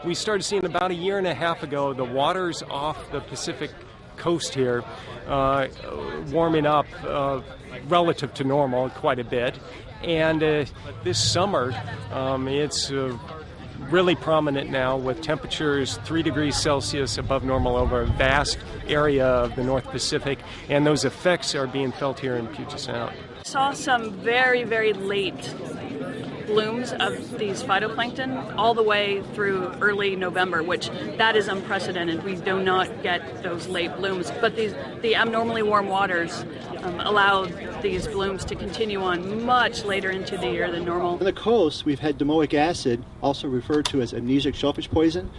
we started seeing about a year and a half ago the waters off the Pacific coast here warming up relative to normal quite a bit. And this summer, it's really prominent now with temperatures 3 degrees Celsius above normal over a vast area of the North Pacific, and those effects are being felt here in Puget Sound. Saw some very, very late blooms of these phytoplankton all the way through early November, which that is unprecedented. We do not get those late blooms, but the abnormally warm waters allow these blooms to continue on much later into the year than normal. On the coast, we've had domoic acid, also referred to as amnesic shellfish poison.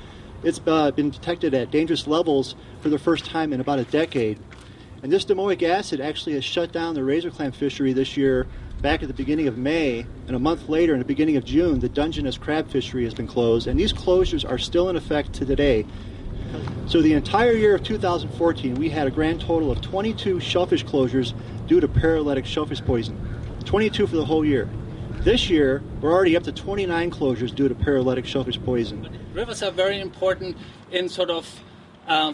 It's been detected at dangerous levels for the first time in about a decade. And this domoic acid actually has shut down the razor clam fishery this year back at the beginning of May, and a month later, in the beginning of June, the Dungeness crab fishery has been closed, and these closures are still in effect to today. So the entire year of 2014, we had a grand total of 22 shellfish closures due to paralytic shellfish poison. 22 for the whole year. This year, we're already up to 29 closures due to paralytic shellfish poison. Rivers are very important in sort of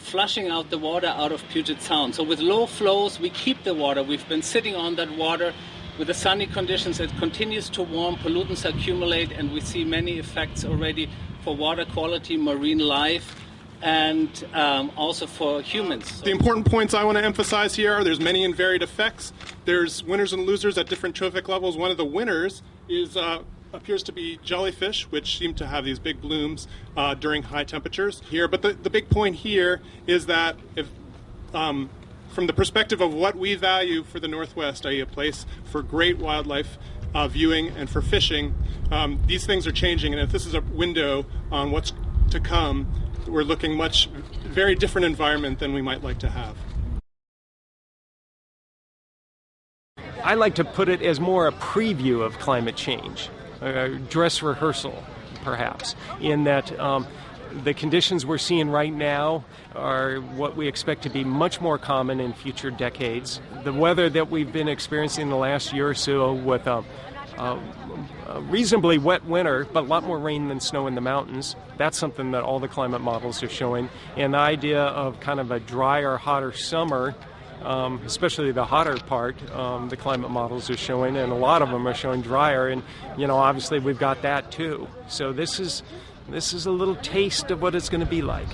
flushing out the water out of Puget Sound. So with low flows, we keep the water. We've been sitting on that water. With the sunny conditions, it continues to warm, pollutants accumulate, and we see many effects already for water quality, marine life, and also for humans. The important points I want to emphasize here are there's many and varied effects. There's winners and losers at different trophic levels. One of the winners is appears to be jellyfish, which seem to have these big blooms during high temperatures here. But the big point here is that if from the perspective of what we value for the Northwest, i.e. a place for great wildlife viewing and for fishing, these things are changing. And if this is a window on what's to come, we're looking very different environment than we might like to have. I like to put it as more a preview of climate change, a dress rehearsal, perhaps, in that the conditions we're seeing right now are what we expect to be much more common in future decades. The weather that we've been experiencing the last year or so with a reasonably wet winter, but a lot more rain than snow in the mountains, that's something that all the climate models are showing. And the idea of kind of a drier, hotter summer, especially the hotter part, the climate models are showing, and a lot of them are showing drier, and obviously we've got that too. So this is a little taste of what it's going to be like.